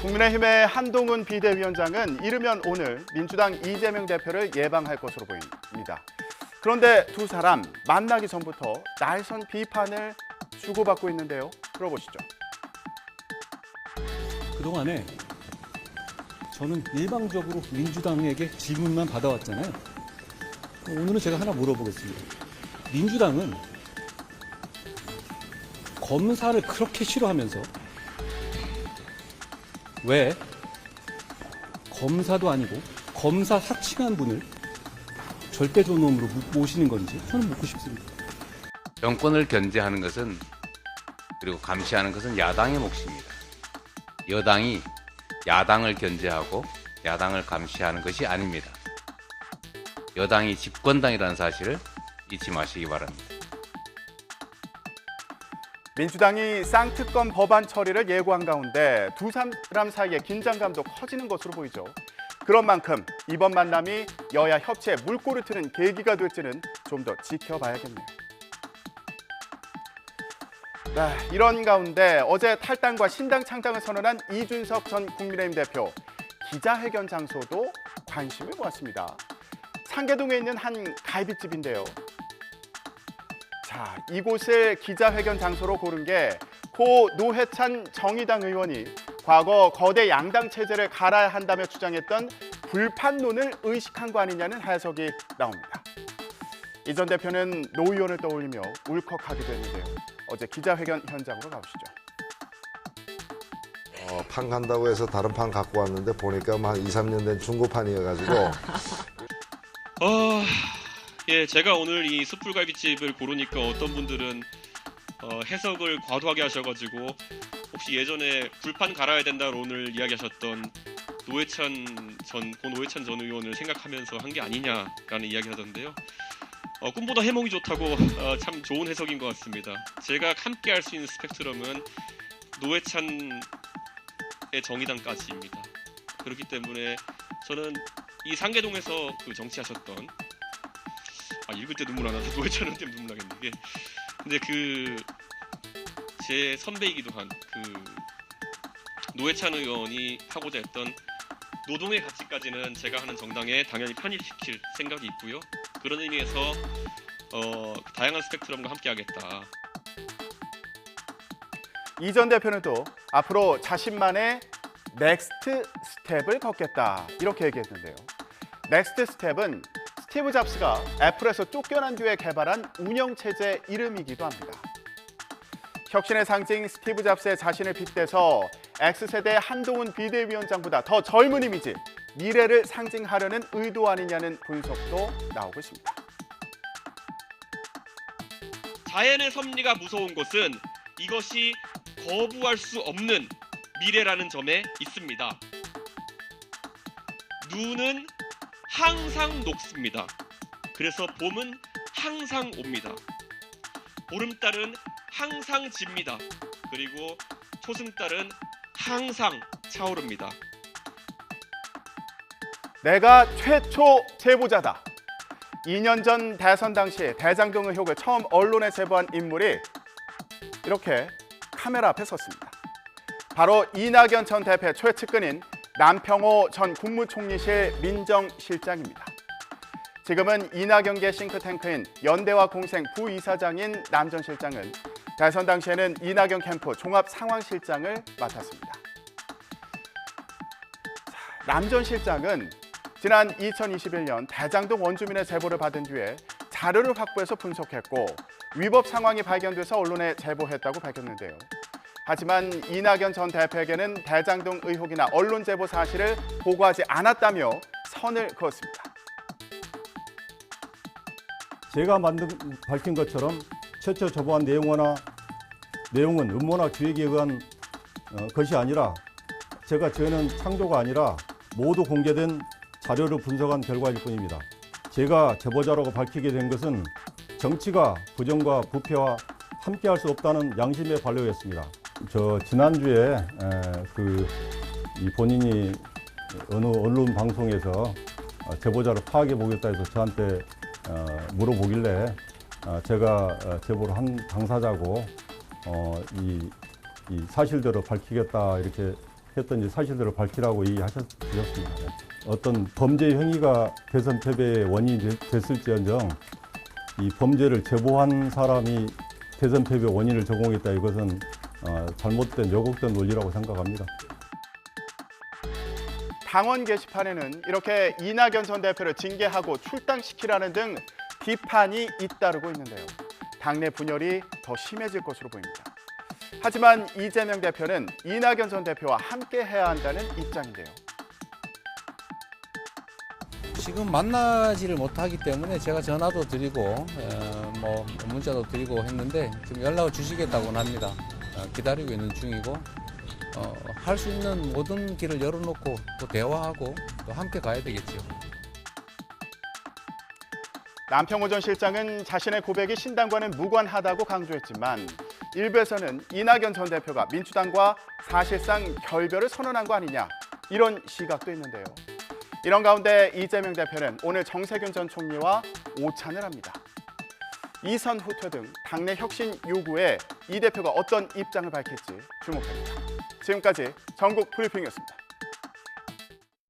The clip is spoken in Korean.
국민의힘의 한동훈 비대위원장은 이르면 오늘 민주당 이재명 대표를 예방할 것으로 보입니다. 그런데 두 사람 만나기 전부터 날선 비판을 주고받고 있는데요. 들어보시죠. 그동안에 저는 일방적으로 민주당에게 질문만 받아왔잖아요. 오늘은 제가 하나 물어보겠습니다. 민주당은 검사를 그렇게 싫어하면서 왜 검사도 아니고 검사 사칭한 분을 절대적 놈으로 모시는 건지 저는 묻고 싶습니다. 정권을 견제하는 것은 그리고 감시하는 것은 야당의 몫입니다. 여당이 야당을 견제하고 야당을 감시하는 것이 아닙니다. 여당이 집권당이라는 사실을 잊지 마시기 바랍니다. 민주당이 쌍특검 법안 처리를 예고한 가운데 두 사람 사이의 긴장감도 커지는 것으로 보이죠. 그런 만큼 이번 만남이 여야 협치에 물꼬를 트는 계기가 될지는 좀 더 지켜봐야겠네요. 네, 이런 가운데 어제 탈당과 신당 창당을 선언한 이준석 전 국민의힘 대표 기자회견 장소도 관심을 모았습니다. 상계동에 있는 한 갈비집인데요. 자, 이곳을 기자회견 장소로 고른 게 고 노회찬 정의당 의원이 과거 거대 양당 체제를 갈아야 한다며 주장했던 불판론을 의식한 거 아니냐는 해석이 나옵니다. 이 전 대표는 노 의원을 떠올리며 울컥하기도 했는데요. 어제 기자회견 현장으로 가보시죠. 판 간다고 해서 다른 판 갖고 왔는데 보니까 한 2, 3년 된 중고판이어가지고 예, 제가 오늘 이 숯불갈비집을 고르니까 어떤 분들은 해석을 과도하게 하셔가지고 혹시 예전에 불판 갈아야 된다로 오늘 이야기하셨던 고 노회찬 전 의원을 생각하면서 한 게 아니냐라는 이야기 하던데요. 꿈보다 해몽이 좋다고 참 좋은 해석인 것 같습니다. 제가 함께 할 수 있는 스펙트럼은 노회찬의 정의당까지입니다. 그렇기 때문에 저는 이 상계동에서 그 정치하셨던 읽을 때 눈물 안 나서 노회찬은 때문에 눈물 나겠는데 근데 제 선배이기도 한 노회찬 의원이 하고자 했던 노동의 가치까지는 제가 하는 정당에 당연히 편입시킬 생각이 있고요. 그런 의미에서 다양한 스펙트럼과 함께하겠다. 이 전 대표는 또 앞으로 자신만의 넥스트 스텝을 걷겠다 이렇게 얘기했는데요. 넥스트 스텝은 스티브 잡스가 애플에서 쫓겨난 뒤에 개발한 운영체제 이름이기도 합니다. 혁신의 상징 스티브 잡스의 자신을 빗대서 X세대 한동훈 비대위원장보다 더 젊은 이미지, 미래를 상징하려는 의도 아니냐는 분석도 나오고 있습니다. 자연의 섭리가 무서운 것은 이것이 거부할 수 없는 미래라는 점에 있습니다. 눈은 항상 녹습니다. 그래서 봄은 항상 옵니다. 보름달은 항상 집니다. 그리고 초승달은 항상 차오릅니다. 내가 최초 제보자다. 2년 전 대선 당시 대장동 의혹을 처음 언론에 제보한 인물이 이렇게 카메라 앞에 섰습니다. 바로 이낙연 전 대표의 최측근인 남평호 전 국무총리실 민정실장입니다. 지금은 이낙연계 싱크탱크인 연대와 공생 부이사장인 남 전 실장은 대선 당시에는 이낙연 캠프 종합상황실장을 맡았습니다. 남 전 실장은 지난 2021년 대장동 원주민의 제보를 받은 뒤에 자료를 확보해서 분석했고 위법 상황이 발견돼서 언론에 제보했다고 밝혔는데요. 하지만 이낙연 전 대표에게는 대장동 의혹이나 언론 제보 사실을 보고하지 않았다며 선을 그었습니다. 제가 밝힌 것처럼 최초 제보한 내용은 음모나 기획에 의한 것이 아니라 제가 지어낸 창조가 아니라 모두 공개된 자료를 분석한 결과일 뿐입니다. 제가 제보자라고 밝히게 된 것은 정치가 부정과 부패와 함께할 수 없다는 양심의 반려였습니다. 지난주에 본인이 어느 언론 방송에서 제보자를 파악해 보겠다 해서 저한테 물어보길래 제가 제보를 한 당사자고 이 사실대로 밝히겠다 이렇게 했던 이제 사실들을 밝히라고 얘기하셨습니다. 어떤 범죄 행위가 대선 패배의 원인이 됐을지언정 이 범죄를 제보한 사람이 대선 패배 원인을 제공했다, 이것은 잘못된 왜곡된 논리라고 생각합니다. 당원 게시판에는 이렇게 이낙연 전 대표를 징계하고 출당시키라는 등 비판이 잇따르고 있는데요. 당내 분열이 더 심해질 것으로 보입니다. 하지만 이재명 대표는 이낙연 전 대표와 함께 해야 한다는 입장인데요. 지금 만나지를 못하기 때문에 제가 전화도 드리고 문자도 드리고 했는데 지금 연락을 주시겠다고는 합니다. 기다리고 있는 중이고 할 수 있는 모든 길을 열어놓고 또 대화하고 또 함께 가야 되겠죠. 남평호 전 실장은 자신의 고백이 신당과는 무관하다고 강조했지만 일부에서는 이낙연 전 대표가 민주당과 사실상 결별을 선언한 거 아니냐, 이런 시각도 있는데요. 이런 가운데 이재명 대표는 오늘 정세균 전 총리와 오찬을 합니다. 이선 후퇴 등 당내 혁신 요구에 이 대표가 어떤 입장을 밝힐지 주목됩니다. 지금까지 전국 브리핑이었습니다.